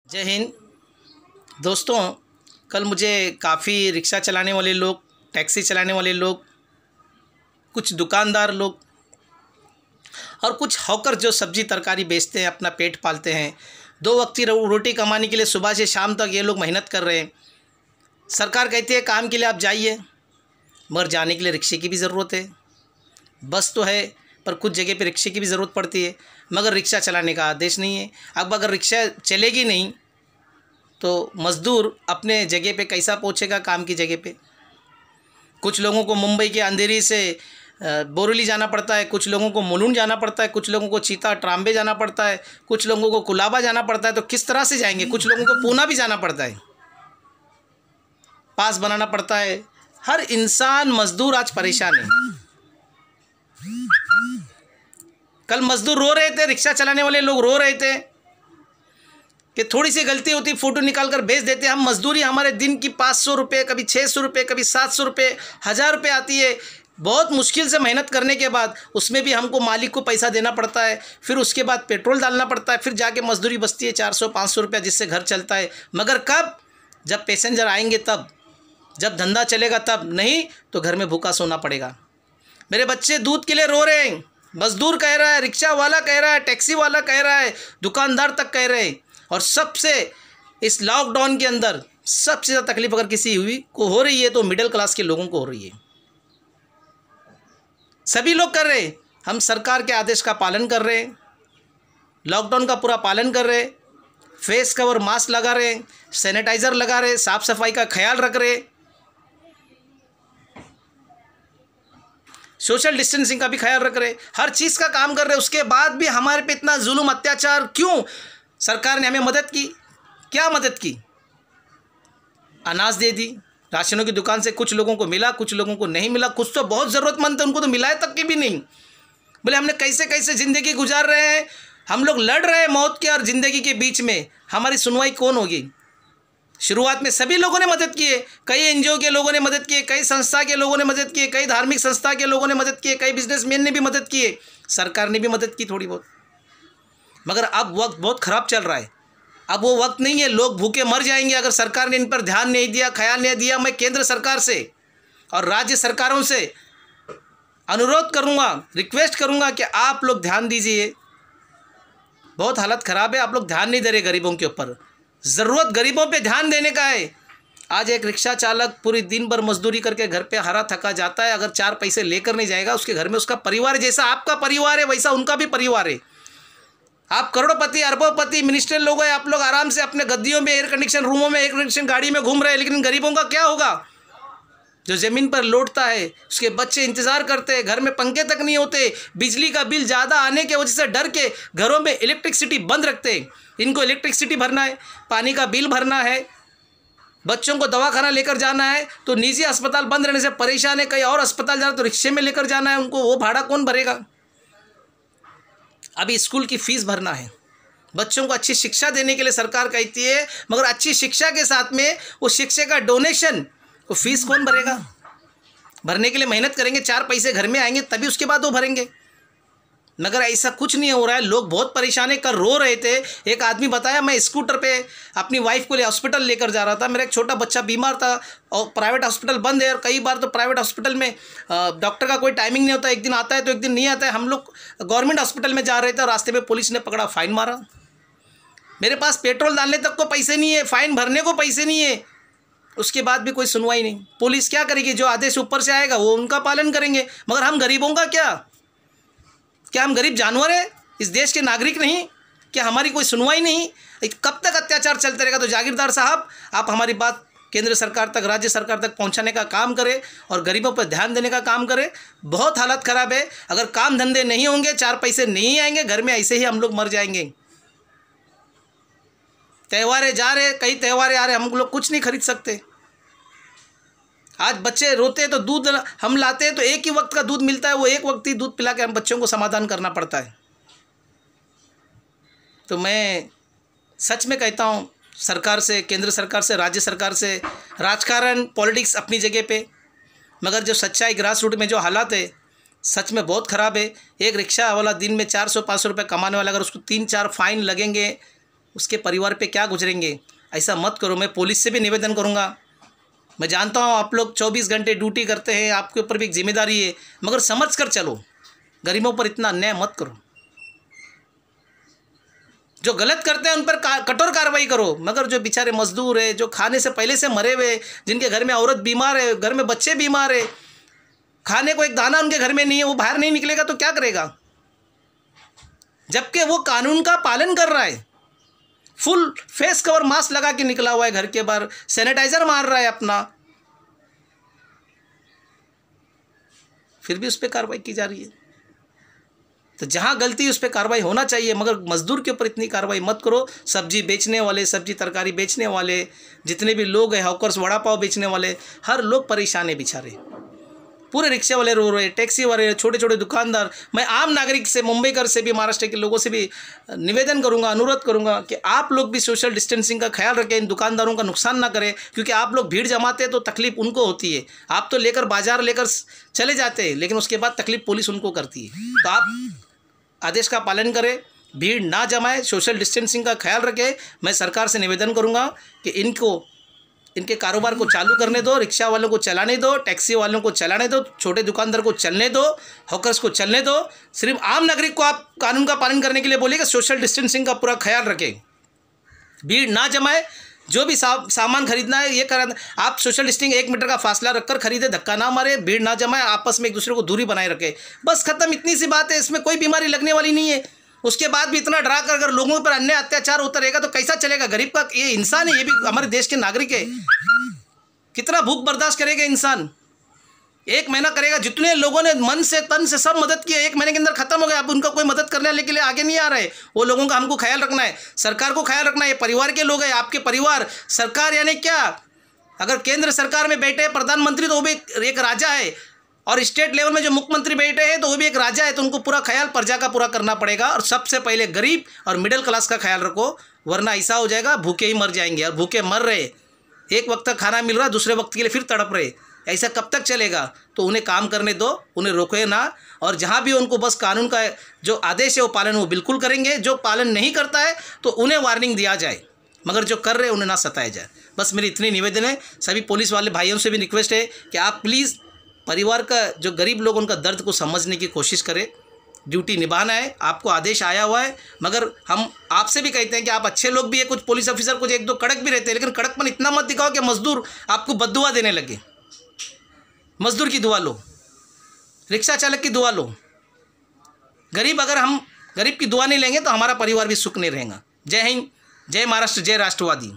जय हिंद दोस्तों। कल मुझे काफ़ी रिक्शा चलाने वाले लोग, टैक्सी चलाने वाले लोग, कुछ दुकानदार लोग और कुछ हॉकर जो सब्जी तरकारी बेचते हैं, अपना पेट पालते हैं, दो वक्त की रोटी कमाने के लिए सुबह से शाम तक ये लोग मेहनत कर रहे हैं। सरकार कहती है काम के लिए आप जाइए, मगर जाने के लिए रिक्शे की भी ज़रूरत है। बस तो है पर कुछ जगह पे रिक्शे की भी ज़रूरत पड़ती है, मगर रिक्शा चलाने का आदेश नहीं है। अब अगर रिक्शा चलेगी नहीं तो मज़दूर अपने जगह पे कैसा पहुंचेगा काम की जगह पे। कुछ लोगों को मुंबई के अंधेरी से बोरीवली जाना पड़ता है, कुछ लोगों को मुलुंड जाना पड़ता है, कुछ लोगों को चीता ट्राम्बे जाना पड़ता है, कुछ लोगों को कुलाबा जाना पड़ता है। तो किस तरह से जाएंगे? कुछ लोगों को पूना भी जाना पड़ता है, पास बनाना पड़ता है। हर इंसान मज़दूर आज परेशान है। कल मज़दूर रो रहे थे, रिक्शा चलाने वाले लोग रो रहे थे कि थोड़ी सी गलती होती फ़ोटो निकाल कर भेज देते। हम मजदूरी हमारे दिन की 500 रुपये, कभी 600 रुपये, कभी 700 रुपये, 1000 रुपये आती है। बहुत मुश्किल से मेहनत करने के बाद उसमें भी हमको मालिक को पैसा देना पड़ता है, फिर उसके बाद पेट्रोल डालना पड़ता है, फिर जाके मजदूरी बचती है 400-500 रुपया, जिससे घर चलता है। मगर कब? जब पैसेंजर आएंगे तब, जब धंधा चलेगा तब। नहीं तो घर में भूखा सोना पड़ेगा। मेरे बच्चे दूध के लिए रो रहे हैं, मजदूर कह रहा है, रिक्शा वाला कह रहा है, टैक्सी वाला कह रहा है, दुकानदार तक कह रहे हैं। और सबसे इस लॉकडाउन के अंदर सबसे ज़्यादा तकलीफ अगर किसी को हो रही है तो मिडिल क्लास के लोगों को हो रही है। सभी लोग कर रहे हैं। हम सरकार के आदेश का पालन कर रहे हैं, लॉकडाउन का पूरा पालन कर रहे हैं, फेस कवर मास्क लगा रहे हैं, सैनिटाइज़र लगा रहे हैं, साफ़ सफाई का ख्याल रख रहे हैं, सोशल डिस्टेंसिंग का भी ख्याल रख रहे हैं, हर चीज़ का काम कर रहे हैं। उसके बाद भी हमारे पे इतना जुल्म अत्याचार क्यों? सरकार ने हमें मदद की, क्या मदद की? अनाज दे दी, राशनों की दुकान से कुछ लोगों को मिला, कुछ लोगों को नहीं मिला। कुछ तो बहुत ज़रूरतमंद थे, उनको तो मिला है तक की भी नहीं। बोले हमने कैसे कैसे ज़िंदगी गुजार रहे हैं, हम लोग लड़ रहे हैं मौत के और ज़िंदगी के बीच में, हमारी सुनवाई कौन होगी? शुरुआत में सभी लोगों ने मदद की है, कई एनजीओ के लोगों ने मदद की है, कई संस्था के लोगों ने मदद की है, कई धार्मिक संस्था के लोगों ने मदद की है, कई बिजनेसमैन ने भी मदद की है, सरकार ने भी मदद की थोड़ी बहुत। मगर अब वक्त बहुत ख़राब चल रहा है। अब वो वक्त नहीं है, लोग भूखे मर जाएंगे अगर सरकार ने इन पर ध्यान नहीं दिया, ख्याल नहीं दिया। मैं केंद्र सरकार से और राज्य सरकारों से अनुरोध करूंगा, रिक्वेस्ट करूंगा कि आप लोग ध्यान दीजिए। बहुत हालत ख़राब है, आप लोग ध्यान नहीं दे रहे गरीबों के ऊपर। ज़रूरत गरीबों पे ध्यान देने का है। आज एक रिक्शा चालक पूरी दिन भर मजदूरी करके घर पे हरा थका जाता है, अगर 4 पैसे लेकर नहीं जाएगा, उसके घर में उसका परिवार, जैसा आपका परिवार है वैसा उनका भी परिवार है। आप करोड़पति, अरबोपति, मिनिस्टर लोग हैं, आप लोग आराम से अपने गद्दियों में, एयर कंडीशन रूमों में, एयर कंडीशन गाड़ी में घूम रहे हैं, लेकिन गरीबों का क्या होगा? जो ज़मीन पर लौटता है, उसके बच्चे इंतज़ार करते हैं, घर में पंखे तक नहीं होते, बिजली का बिल ज़्यादा आने की वजह से डर के घरों में इलेक्ट्रिसिटी बंद रखते हैं। इनको इलेक्ट्रिसिटी भरना है, पानी का बिल भरना है, बच्चों को दवाखाना लेकर जाना है तो निजी अस्पताल बंद रहने से परेशान है, कहीं और अस्पताल जाना तो रिक्शे में लेकर जाना है उनको, वो भाड़ा कौन भरेगा? अभी स्कूल की फ़ीस भरना है, बच्चों को अच्छी शिक्षा देने के लिए सरकार कहती है, मगर अच्छी शिक्षा के साथ में वो शिक्षा का डोनेशन, वो फीस कौन भरेगा? भरने के लिए मेहनत करेंगे, 4 पैसे घर में आएंगे तभी उसके बाद वो भरेंगे। मगर ऐसा कुछ नहीं हो रहा है, लोग बहुत परेशान है। कल रो रहे थे, एक आदमी बताया मैं स्कूटर पे अपनी वाइफ को ले हॉस्पिटल लेकर जा रहा था, मेरा एक छोटा बच्चा बीमार था और प्राइवेट हॉस्पिटल बंद है, और कई बार तो प्राइवेट हॉस्पिटल में डॉक्टर का कोई टाइमिंग नहीं होता, एक दिन आता है तो एक दिन नहीं आता है। हम लोग गवर्नमेंट हॉस्पिटल में जा रहे थे और रास्ते में पुलिस ने पकड़ा, फ़ाइन मारा। मेरे पास पेट्रोल डालने तक को पैसे नहीं है, फ़ाइन भरने को पैसे नहीं है, उसके बाद भी कोई सुनवाई नहीं। पुलिस क्या करेगी? जो आदेश ऊपर से आएगा वो उनका पालन करेंगे। मगर हम गरीबों का क्या हम गरीब जानवर हैं? इस देश के नागरिक नहीं? क्या हमारी कोई सुनवाई नहीं? कब तक अत्याचार चलते रहेगा? तो जागीरदार साहब, आप हमारी बात केंद्र सरकार तक, राज्य सरकार तक पहुंचाने का काम करें और गरीबों पर ध्यान देने का काम करें। बहुत हालत ख़राब है। अगर काम धंधे नहीं होंगे, 4 पैसे नहीं आएंगे, घर में ऐसे ही हम लोग मर जाएंगे। त्योहारें जा रहे, कई त्योहारें आ रहे, हम लोग कुछ नहीं खरीद सकते। आज बच्चे रोते हैं तो दूध हम लाते हैं तो एक ही वक्त का दूध मिलता है, वो एक वक्त ही दूध पिला के हम बच्चों को समाधान करना पड़ता है। तो मैं सच में कहता हूँ सरकार से, केंद्र सरकार से, राज्य सरकार से, राजकारण पॉलिटिक्स अपनी जगह पे, मगर जो सच्चाई ग्रास रूट में जो हालात है सच में बहुत ख़राब है। एक रिक्शा वाला दिन में 400-500 रुपये कमाने वाला, अगर उसको 3-4 फ़ाइन लगेंगे, उसके परिवार पे क्या गुजरेंगे। ऐसा मत करो। मैं पुलिस से भी निवेदन करूँगा। मैं जानता हूँ आप लोग 24 घंटे ड्यूटी करते हैं, आपके ऊपर भी एक जिम्मेदारी है, मगर समझ कर चलो। गरीबों पर इतना अन्याय मत करो। जो गलत करते हैं उन पर कठोर कार्रवाई करो, मगर जो बेचारे मजदूर है, जो खाने से पहले से मरे हुए, जिनके घर में औरत बीमार है, घर में बच्चे बीमार है, खाने को एक दाना उनके घर में नहीं है, वो बाहर नहीं निकलेगा तो क्या करेगा। जबकि वो कानून का पालन कर रहा है, फुल फेस कवर मास्क लगा के निकला हुआ है घर के बाहर, सैनिटाइजर मार रहा है अपना, फिर भी उस पर कार्रवाई की जा रही है। तो जहाँ गलती उस पर कार्रवाई होना चाहिए, मगर मजदूर के ऊपर इतनी कार्रवाई मत करो। सब्जी बेचने वाले, सब्जी तरकारी बेचने वाले, जितने भी लोग हैं, हॉकर्स, वड़ा पाव बेचने वाले, हर लोग परेशान है बेचारे। पूरे रिक्शे वाले रो रहे, टैक्सी वाले, छोटे छोटे दुकानदार। मैं आम नागरिक से, मुंबईकर से भी, महाराष्ट्र के लोगों से भी निवेदन करूंगा, अनुरोध करूंगा कि आप लोग भी सोशल डिस्टेंसिंग का ख्याल रखें, इन दुकानदारों का नुकसान ना करें, क्योंकि आप लोग भीड़ जमाते हैं तो तकलीफ उनको होती है। आप तो लेकर बाजार लेकर चले जाते हैं, लेकिन उसके बाद तकलीफ पुलिस उनको करती है। तो आप आदेश का पालन करें, भीड़ ना जमाए, सोशल डिस्टेंसिंग का ख्याल रखें। मैं सरकार से निवेदन करूंगा कि इनके कारोबार को चालू करने दो, रिक्शा वालों को चलाने दो, टैक्सी वालों को चलाने दो, छोटे दुकानदार को चलने दो, हॉकर्स को चलने दो। सिर्फ आम नागरिक को आप कानून का पालन करने के लिए बोलिएगा, सोशल डिस्टेंसिंग का पूरा ख्याल रखें, भीड़ ना जमाए। जो भी सामान खरीदना है ये करा, आप सोशल डिस्टेंसिंग 1 मीटर का फासला रखकर खरीदे, धक्का ना मारे, भीड़ ना जमाए, आपस में एक दूसरे को दूरी बनाए रखें। बस खत्म, इतनी सी बात है। इसमें कोई बीमारी लगने वाली नहीं है। उसके बाद भी इतना डरा कर अगर लोगों पर अन्याय अत्याचार होता रहेगा तो कैसा चलेगा। गरीब का ये इंसान है, ये भी हमारे देश के नागरिक है। कितना भूख बर्दाश्त करेगा इंसान। 1 महीना करेगा, जितने लोगों ने मन से तन से सब मदद किया, 1 महीने के अंदर खत्म हो गया। अब उनका कोई मदद करने के लिए आगे नहीं आ रहे। वो लोगों का हमको ख्याल रखना है, सरकार को ख्याल रखना है। परिवार के लोग हैं, आपके परिवार, सरकार यानी क्या, अगर केंद्र सरकार में बैठे प्रधानमंत्री तो वो भी एक राजा है, और स्टेट लेवल में जो मुख्यमंत्री बैठे हैं तो वो भी एक राजा है। तो उनको पूरा ख्याल प्रजा का पूरा करना पड़ेगा। और सबसे पहले गरीब और मिडिल क्लास का ख्याल रखो, वरना ऐसा हो जाएगा भूखे ही मर जाएंगे। और भूखे मर रहे, एक वक्त तक खाना मिल रहा, दूसरे वक्त के लिए फिर तड़प रहे। ऐसा कब तक चलेगा। तो उन्हें काम करने दो, उन्हें रोके ना। और जहाँ भी उनको बस कानून का जो आदेश है वो पालन वो बिल्कुल करेंगे। जो पालन नहीं करता है तो उन्हें वार्निंग दिया जाए, मगर जो कर रहे हैं उन्हें ना सताया जाए। बस मेरी इतनी निवेदन है। सभी पुलिस वाले भाइयों से भी रिक्वेस्ट है कि आप प्लीज़ परिवार का जो गरीब लोग उनका दर्द को समझने की कोशिश करें। ड्यूटी निभाना है, आपको आदेश आया हुआ है। मगर हम आपसे भी कहते हैं कि आप अच्छे लोग भी है, कुछ पुलिस ऑफिसर कुछ 1-2 कड़क भी रहते हैं, लेकिन कड़कपन इतना मत दिखाओ कि मजदूर आपको बद्दुआ देने लगे। मजदूर की दुआ लो, रिक्शा चालक की दुआ लो। अगर हम गरीब की दुआ नहीं लेंगे तो हमारा परिवार भी सुख नहीं रहेगा। जय हिंद, जय महाराष्ट्र, जय राष्ट्रवादी।